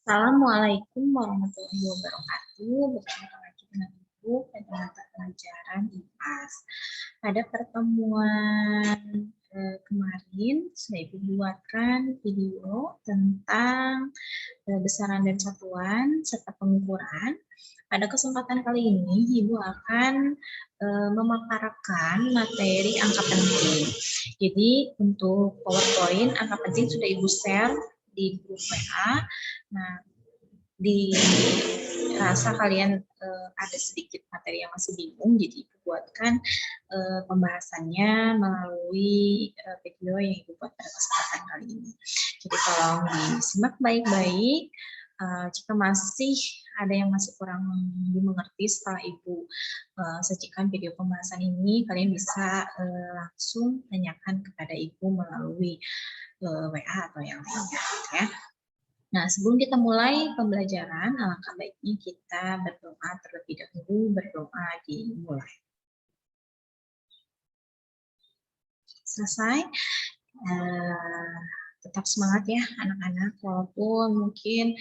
Assalamualaikum warahmatullahi wabarakatuh. Berjumpa lagi dengan Ibu pada mata pelajaran IPAS. Pada pertemuan kemarin sudah Ibu buatkan video tentang besaran dan satuan serta pengukuran. Pada kesempatan kali ini Ibu akan memaparkan materi angka penting. Jadi untuk PowerPoint angka penting sudah Ibu share di grup WA. Nah, dirasa kalian ada sedikit materi yang masih bingung, jadi Ibu buatkan pembahasannya melalui video yang Ibu buat pada kesempatan kali ini. Jadi tolong disimak baik-baik. Jika masih ada yang masih kurang dimengerti setelah Ibu sajikan video pembahasan ini, kalian bisa langsung tanyakan kepada Ibu melalui WA atau yang lainnya, ya. Nah, sebelum kita mulai pembelajaran, alangkah baiknya kita berdoa terlebih dahulu. Berdoa dimulai. Selesai. Tetap semangat ya anak-anak, walaupun mungkin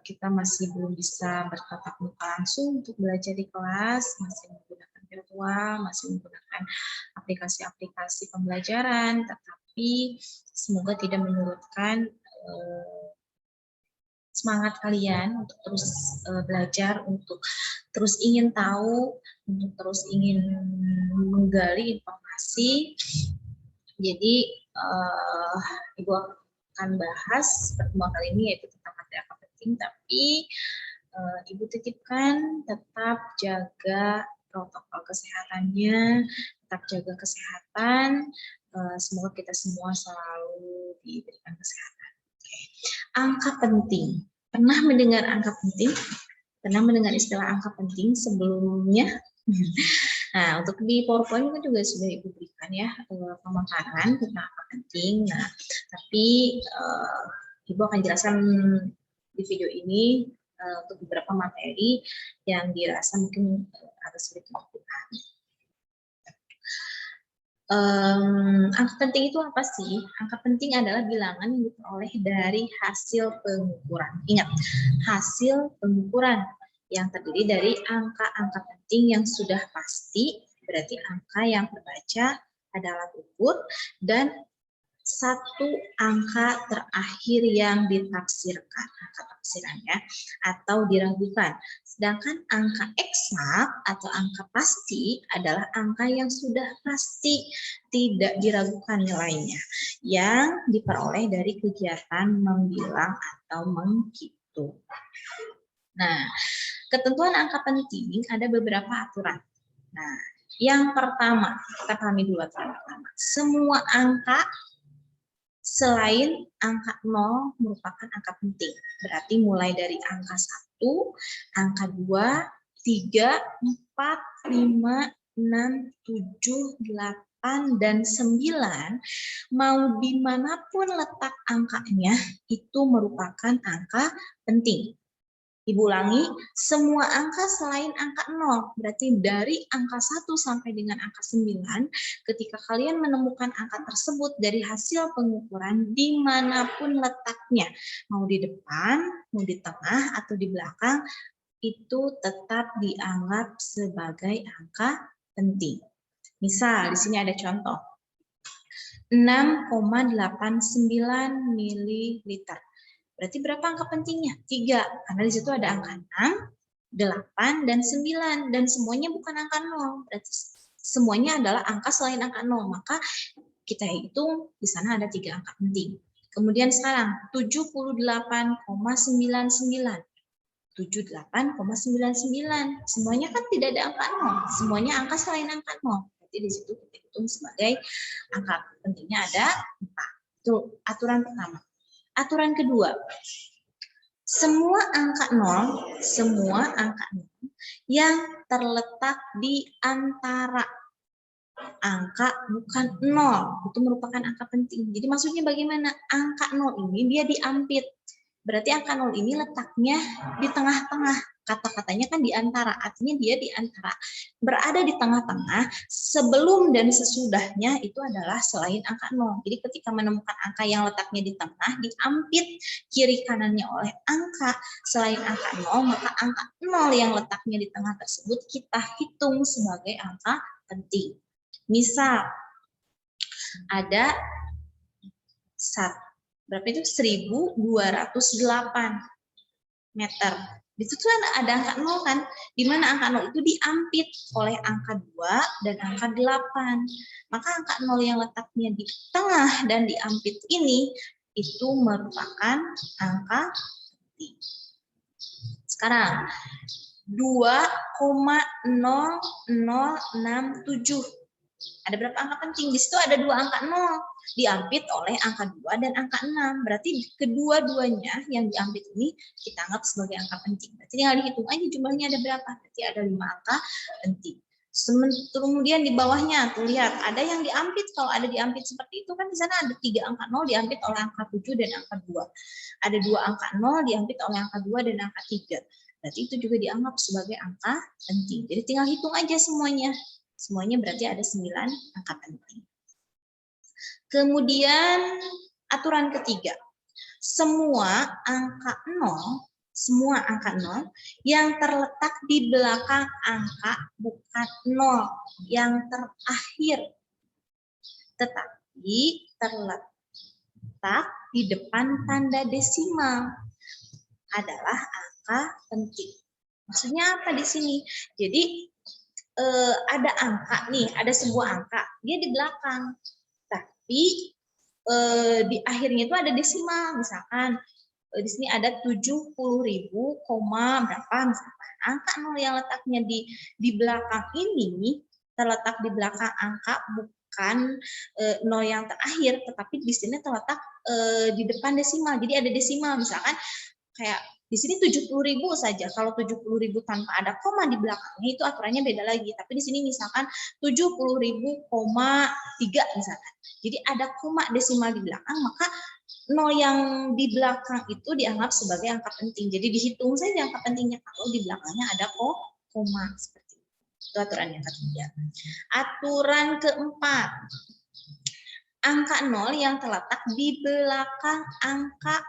kita masih belum bisa bertatap muka langsung untuk belajar di kelas, masih menggunakan virtual, masih menggunakan aplikasi-aplikasi pembelajaran, tetapi semoga tidak menyurutkan semangat kalian untuk terus belajar, untuk terus ingin tahu, untuk terus ingin menggali informasi. Jadi Ibu akan bahas pertemuan kali ini yaitu tentang materi angka penting, tapi Ibu titipkan tetap jaga protokol kesehatannya, tetap jaga kesehatan. Semoga kita semua selalu diberikan kesehatan. Oke. Angka penting. Pernah mendengar angka penting? Pernah mendengar istilah angka penting sebelumnya? Nah, untuk di PowerPoint itu juga sudah Ibu berikan ya pemaparan tentang angka penting. Nah, tapi Ibu akan jelaskan di video ini untuk beberapa materi yang dirasa mungkin agak sulit untuk dipahami. Angka penting itu apa sih? Angka penting adalah bilangan yang diperoleh dari hasil pengukuran. Ingat, hasil pengukuran yang terdiri dari angka-angka penting yang sudah pasti, berarti angka yang terbaca pada alat ukur, dan satu angka terakhir yang ditafsirkan, angka tafsirannya, atau diragukan. Sedangkan angka eksak atau angka pasti adalah angka yang sudah pasti, tidak diragukan nilainya, yang diperoleh dari kegiatan membilang atau menghitung. Nah, ketentuan angka penting ada beberapa aturan. Nah, yang pertama, kita pahami dulu aturan pertama. Semua angka selain angka 0 merupakan angka penting. Berarti mulai dari angka 1, angka 2, 3, 4, 5, 6, 7, 8, dan 9, mau dimanapun letak angkanya, itu merupakan angka penting. Ibu ulangi, semua angka selain angka 0, berarti dari angka 1 sampai dengan angka 9, ketika kalian menemukan angka tersebut dari hasil pengukuran dimanapun letaknya, mau di depan, mau di tengah, atau di belakang, itu tetap dianggap sebagai angka penting. Misal, di sini ada contoh, 6,89 ml. Berarti berapa angka pentingnya? 3, karena di situ ada angka 6, 8, dan 9, dan semuanya bukan angka 0. Berarti semuanya adalah angka selain angka 0, maka kita hitung di sana ada 3 angka penting. Kemudian sekarang 78,99. 78,99. Semuanya kan tidak ada angka 0, semuanya angka selain angka 0. Berarti di situ kita hitung sebagai angka pentingnya ada 4. Itu aturan pertama. Aturan kedua, semua angka 0 yang terletak di antara angka bukan 0, itu merupakan angka penting. Jadi maksudnya bagaimana? Angka 0 ini dia diampit. Berarti angka 0 ini letaknya di tengah-tengah. Kata-katanya kan di antara, artinya dia di antara. Berada di tengah-tengah, sebelum dan sesudahnya itu adalah selain angka 0. Jadi ketika menemukan angka yang letaknya di tengah, diampit kiri kanannya oleh angka selain angka 0, maka angka 0 yang letaknya di tengah tersebut kita hitung sebagai angka penting. Misal, ada berapa itu 1208 meter. Di situ ada angka 0 kan, di mana angka 0 itu diampit oleh angka 2 dan angka 8. Maka angka 0 yang letaknya di tengah dan diampit ini itu merupakan angka penting. Sekarang 2,0067. Ada berapa angka penting? Di situ ada 2 angka 0 diampit oleh angka 2 dan angka 6. Berarti kedua-duanya yang diampit ini kita anggap sebagai angka penting. Berarti tinggal dihitung aja jumlahnya ada berapa. Berarti ada 5 angka penting. Kemudian di bawahnya tuh lihat ada yang diampit. Kalau ada diampit seperti itu kan di sana ada 3 angka 0 diampit oleh angka 7 dan angka 2. Ada 2 angka 0 diampit oleh angka 2 dan angka 3. Berarti itu juga dianggap sebagai angka penting. Jadi tinggal hitung aja semuanya. Semuanya berarti ada 9 angka penting. Kemudian aturan ketiga. Semua angka 0 yang terletak di belakang angka bukan 0 yang terakhir, tetapi terletak di depan tanda desimal adalah angka penting. Maksudnya apa di sini? Jadi ada angka nih, ada sebuah angka, dia di belakang, tapi di akhirnya itu ada desimal, misalkan di sini ada 70.000, berapa misalkan. Angka 0 yang letaknya di belakang ini terletak di belakang angka bukan 0 yang terakhir, tetapi di sini terletak di depan desimal. Jadi ada desimal, misalkan kayak di sini 70.000 saja. Kalau 70.000 tanpa ada koma di belakangnya itu aturannya beda lagi. Tapi di sini misalkan 70.000,3 misalkan. Jadi ada koma desimal di belakang, maka 0 yang di belakang itu dianggap sebagai angka penting. Jadi dihitung saja angka pentingnya kalau di belakangnya ada koma seperti itu. Itu aturan yang ketiga. Aturan keempat. Angka 0 yang terletak di belakang angka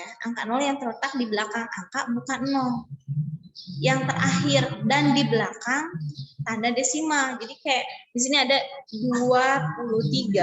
angka 0 yang terletak di belakang angka bukan 0 yang terakhir dan di belakang tanda desimal. Jadi kayak di sini ada 23,5,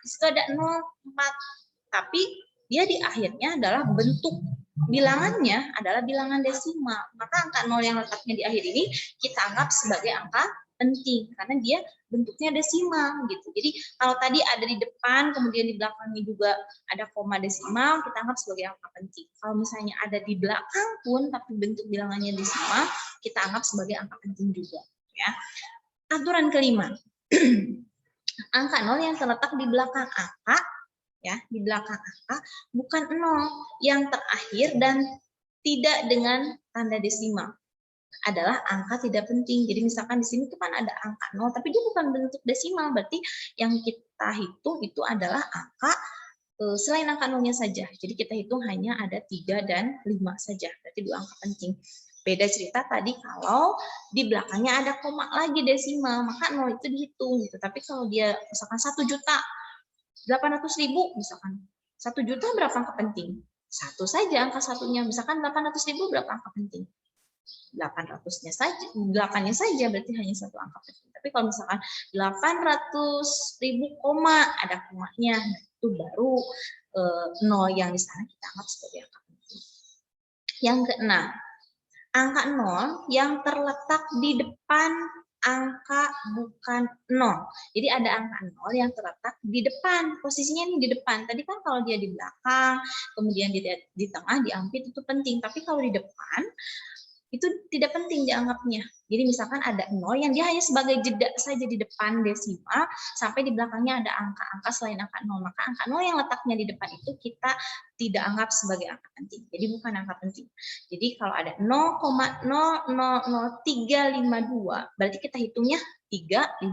di situ ada 0,4. Tapi dia di akhirnya adalah bentuk bilangannya adalah bilangan desimal. Maka angka 0 yang letaknya di akhir ini kita anggap sebagai angka penting karena dia bentuknya desimal gitu. Jadi kalau tadi ada di depan kemudian di belakangnya juga ada koma desimal, kita anggap sebagai angka penting. Kalau misalnya ada di belakang pun tapi bentuk bilangannya desimal, kita anggap sebagai angka penting juga ya. Aturan kelima. Angka 0 yang terletak di belakang angka ya, di belakang angka bukan 0 yang terakhir dan tidak dengan tanda desimal adalah angka tidak penting. Jadi misalkan di sini tuh kan ada angka 0 tapi dia bukan bentuk desimal, berarti yang kita hitung itu adalah angka selain angka 0-nya saja. Jadi kita hitung hanya ada 3 dan 5 saja. Berarti 2 angka penting. Beda cerita tadi kalau di belakangnya ada koma lagi desimal, maka 0 itu dihitung gitu. Tapi kalau dia misalkan 1.800.000 misalkan. 1 juta berapa angka penting? Satu saja angka satunya. Misalkan 800.000 berapa angka penting? 800-nya saja, 8-nya saja berarti hanya satu angka penting. Tapi kalau misalkan 800.000 koma ada komanya, itu baru 0 yang di sana kita anggap sebagai angka penting. Yang keenam, angka 0 yang terletak di depan angka bukan 0. Jadi ada angka 0 yang terletak di depan, posisinya ini di depan. Tadi kan kalau dia di belakang, kemudian di tengah, diampit itu penting. Tapi kalau di depan itu tidak penting dianggapnya. Jadi misalkan ada 0 yang dia hanya sebagai jeda saja di depan desimal sampai di belakangnya ada angka-angka selain angka 0. Maka angka 0 yang letaknya di depan itu kita tidak anggap sebagai angka penting. Jadi bukan angka penting. Jadi kalau ada 0,000352 berarti kita hitungnya 352.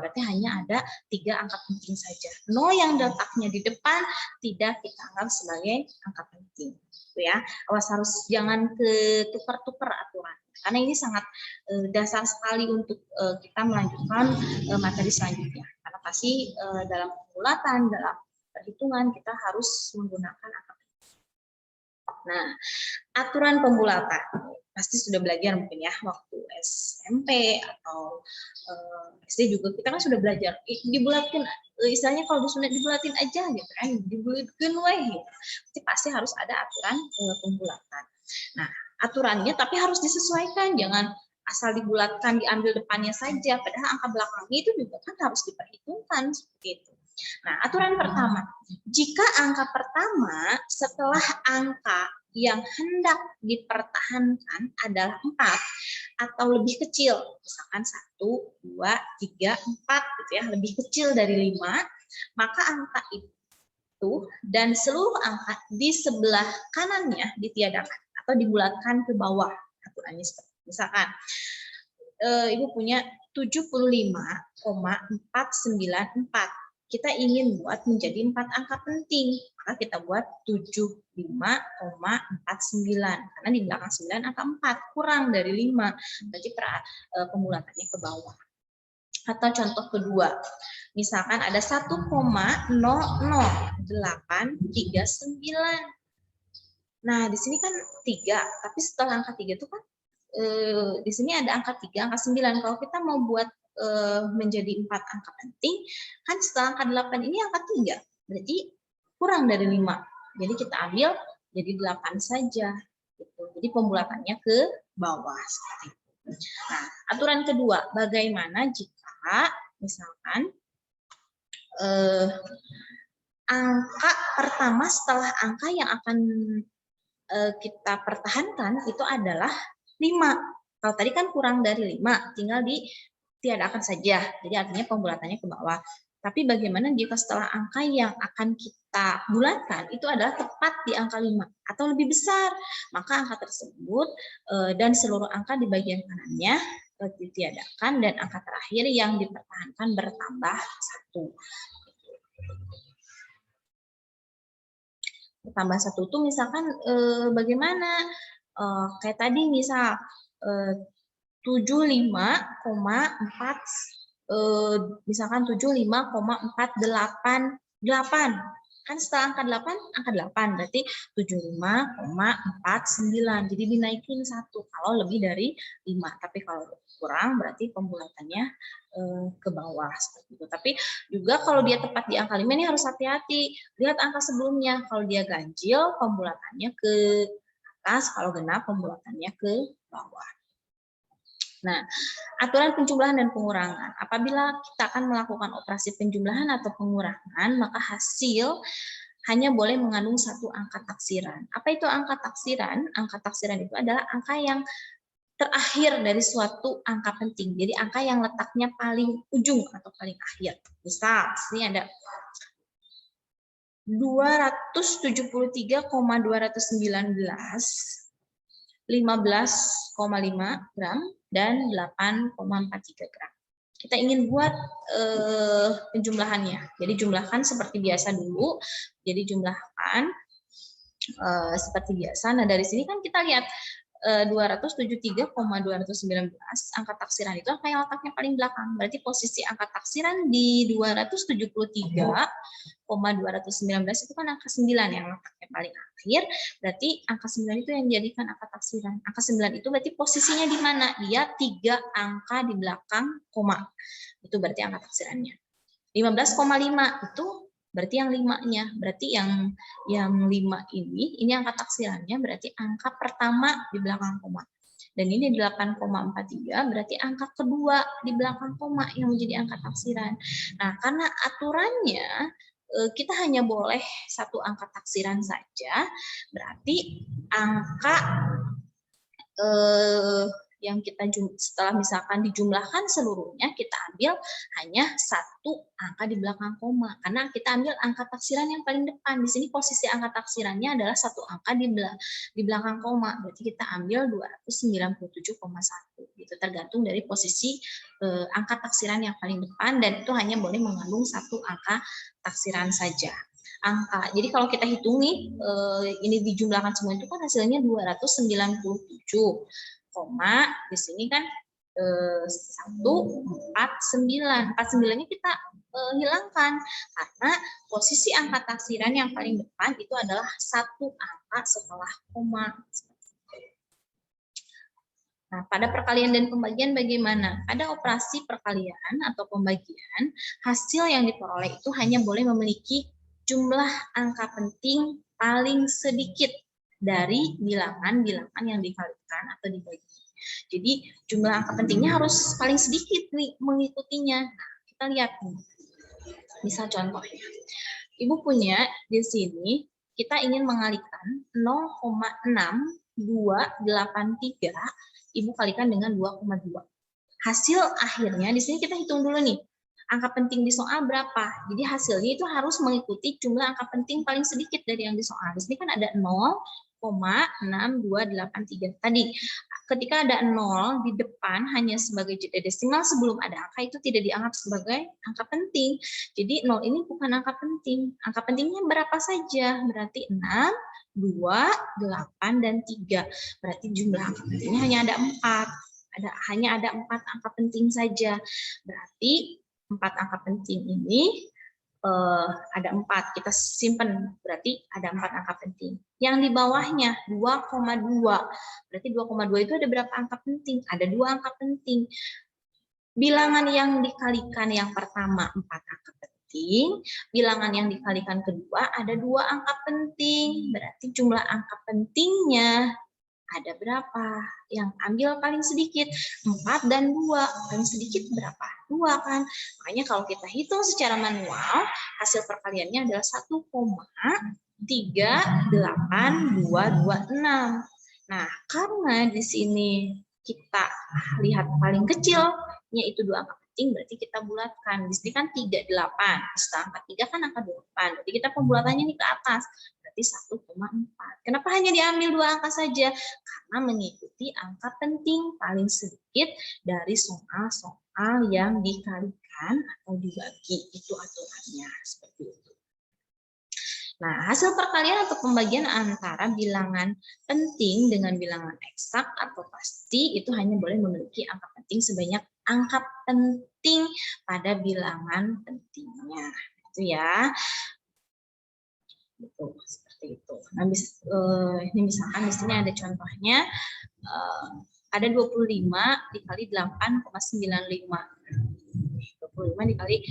Berarti hanya ada 3 angka penting saja. 0 yang letaknya di depan tidak kita anggap sebagai angka penting. Ya, awas harus jangan ketukar-tukar aturan. Karena ini sangat dasar sekali untuk kita melanjutkan materi selanjutnya. Karena pasti dalam pembulatan, dalam perhitungan kita harus menggunakan angka. Nah, aturan pembulatan pasti sudah belajar mungkin ya waktu SMP atau SD juga kita kan sudah belajar dibulatkan, istilahnya kalau disunat dibulatin aja gitu kan, dibulatkan gitu. Pasti harus ada aturan pembulatan. Nah, aturannya tapi harus disesuaikan, jangan asal dibulatkan diambil depannya saja, padahal angka belakangnya itu juga kan harus diperhitungkan seperti itu. Nah, aturan pertama, jika angka pertama setelah angka yang hendak dipertahankan adalah 4 atau lebih kecil, misalkan 1, 2, 3, 4 gitu ya, lebih kecil dari 5, maka angka itu dan seluruh angka di sebelah kanannya ditiadakan atau dibulatkan ke bawah. Aturannya seperti misalkan Ibu punya 75,494. Kita ingin buat menjadi 4 angka penting, maka kita buat 75,49. Karena di belakang 9 angka 4, kurang dari 5. Berarti pembulatannya ke bawah. Atau contoh kedua, misalkan ada 1,00839. Nah, di sini kan 3, tapi setelah angka 3 itu kan di sini ada angka 3, angka 9. Kalau kita mau buat menjadi 4 angka penting, kan setelah angka 8 ini angka 3, berarti kurang dari 5. Jadi kita ambil jadi 8 saja. Gitu. Jadi pembulatannya ke bawah. Seperti itu. Nah, aturan kedua, bagaimana jika misalkan angka pertama setelah angka yang akan kita pertahankan itu adalah 5. Kalau tadi kan kurang dari 5, tinggal ditiadakan saja. Jadi artinya pembulatannya ke bawah. Tapi bagaimana jika setelah angka yang akan kita bulatkan itu adalah tepat di angka 5 atau lebih besar? Maka angka tersebut dan seluruh angka di bagian kanannya ditiadakan dan angka terakhir yang dipertahankan bertambah 1. Bertambah 1 itu misalkan bagaimana? Kayak tadi misal 75,4 misalkan 75,488 kan setelah angka 8 angka 8 berarti 75,49 jadi dinaikin 1 kalau lebih dari 5 tapi kalau kurang berarti pembulatannya ke bawah seperti itu. Tapi juga kalau dia tepat di angka 5 ini harus hati-hati. Lihat angka sebelumnya, kalau dia ganjil pembulatannya ke atas, kalau genap pembulatannya ke bawah. Nah, aturan penjumlahan dan pengurangan. Apabila kita akan melakukan operasi penjumlahan atau pengurangan, maka hasil hanya boleh mengandung 1 angka taksiran. Apa itu angka taksiran? Angka taksiran itu adalah angka yang terakhir dari suatu angka penting. Jadi angka yang letaknya paling ujung atau paling akhir. Misal, sini ada 273,219 15,5 gram dan 8,43 gram. Kita ingin buat penjumlahannya. Jadi jumlahkan seperti biasa dulu. Jadi jumlahkan seperti biasa. Nah dari sini kan kita lihat 273,219 angka taksiran itu angka yang letaknya paling belakang. Berarti posisi angka taksiran di 273,219 itu kan angka 9 yang letaknya paling akhir. Berarti angka 9 itu yang dijadikan angka taksiran. Angka 9 itu berarti posisinya di mana? Dia 3 angka di belakang koma. Itu berarti angka taksirannya. 15,5 itu berarti yang 5-nya, berarti yang 5 ini angka taksirannya berarti angka pertama di belakang koma. Dan ini 8,43 berarti angka kedua di belakang koma yang menjadi angka taksiran. Nah, karena aturannya kita hanya boleh 1 angka taksiran saja, berarti angka yang kita setelah misalkan dijumlahkan seluruhnya, kita ambil hanya satu angka di belakang koma, karena kita ambil angka taksiran yang paling depan. Di sini posisi angka taksirannya adalah satu angka di belakang koma, berarti kita ambil 297,1 gitu, tergantung dari posisi angka taksiran yang paling depan, dan itu hanya boleh mengandung satu angka taksiran saja. Jadi kalau kita hitung nih, ini dijumlahkan semua itu kan hasilnya 297, di sini kan 149. 49-nya kita hilangkan karena posisi angka taksiran yang paling depan itu adalah satu angka setelah koma. Nah, pada perkalian dan pembagian bagaimana? Pada operasi perkalian atau pembagian, hasil yang diperoleh itu hanya boleh memiliki jumlah angka penting paling sedikit dari bilangan-bilangan yang dikalikan atau dibagi. Jadi jumlah angka pentingnya harus paling sedikit nih mengikutinya. Nah, kita lihat nih. Misal contohnya, Ibu punya di sini kita ingin mengalihkan 0,6283 Ibu kalikan dengan 2,2. Hasil akhirnya di sini kita hitung dulu nih. Angka penting di soal berapa? Jadi hasilnya itu harus mengikuti jumlah angka penting paling sedikit dari yang di soal. Di sini kan ada 0,6283. Tadi ketika ada 0 di depan hanya sebagai jeda desimal sebelum ada angka itu tidak dianggap sebagai angka penting. Jadi 0 ini bukan angka penting. Angka pentingnya berapa saja? Berarti 6, 2, 8, dan 3. Berarti jumlah angka pentingnya hanya ada 4. Hanya ada 4 angka penting saja. Berarti 4 angka penting ini ada 4. Kita simpan, berarti ada 4 angka penting. Yang di bawahnya 2,2. Berarti 2,2 itu ada berapa angka penting? Ada 2 angka penting. Bilangan yang dikalikan yang pertama 4 angka penting. Bilangan yang dikalikan kedua ada 2 angka penting. Berarti jumlah angka pentingnya ada berapa? Yang ambil paling sedikit 4 dan 2. Paling sedikit berapa? 2 kan? Makanya kalau kita hitung secara manual, hasil perkaliannya adalah 1,38226. Nah, karena di sini kita lihat paling kecil yaitu 2 angka penting, berarti kita bulatkan. Di sini kan 38. Setelah angka 3 kan angka 8. Berarti kita pembulatannya ini ke atas. Berarti 1,4. Kenapa hanya diambil 2 angka saja? Karena mengikuti angka penting paling sedikit dari soal-soal yang dikalikan atau dibagi. Itu aturannya seperti itu. Nah, hasil perkalian atau pembagian antara bilangan penting dengan bilangan eksak atau pasti itu hanya boleh memiliki angka penting sebanyak angka penting pada bilangan pentingnya. Itu ya. Gitu, seperti itu. Nah, ini misalkan di sini ada contohnya, ada 25 dikali 8,95. 25 dikali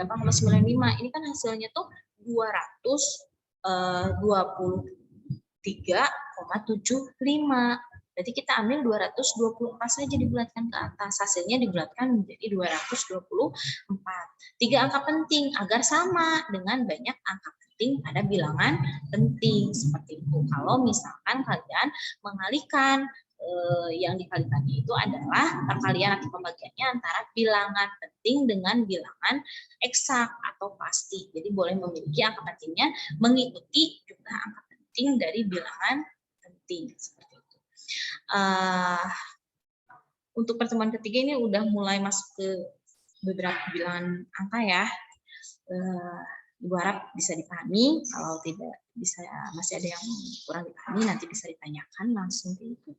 8,95. Ini kan hasilnya tuh 223,75. Berarti kita ambil 224 saja dibulatkan ke atas. Hasilnya dibulatkan menjadi 224. 3 angka penting agar sama dengan banyak angka penting pada bilangan penting. Seperti itu. Kalau misalkan kalian mengalihkan yang dikalikannya itu adalah perkalian atau pembagiannya antara bilangan penting dengan bilangan eksak atau pasti. Jadi boleh memiliki angka pentingnya mengikuti jumlah angka penting dari bilangan penting. Seperti itu. Untuk pertemuan ketiga ini udah mulai masuk ke beberapa bilangan angka ya. Ibu harap bisa dipahami. Kalau tidak bisa, masih ada yang kurang dipahami, nanti bisa ditanyakan langsung ke Ibu.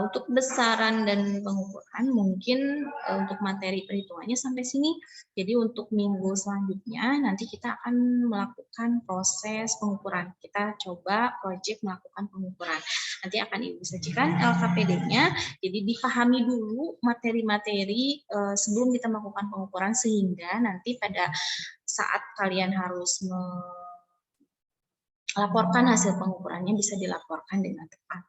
Untuk besaran dan pengukuran mungkin untuk materi perhitungannya sampai sini. Jadi untuk minggu selanjutnya nanti kita akan melakukan proses pengukuran. Kita coba proyek melakukan pengukuran. Nanti akan Ibu sajikan LKPD-nya. Jadi dipahami dulu materi-materi sebelum kita melakukan pengukuran sehingga nanti pada saat kalian harus melaporkan hasil pengukurannya bisa dilaporkan dengan tepat.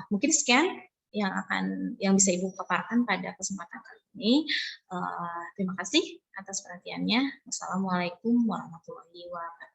Mungkin sekian yang bisa Ibu paparkan pada kesempatan kali ini. Terima kasih atas perhatiannya. Wassalamualaikum warahmatullahi wabarakatuh.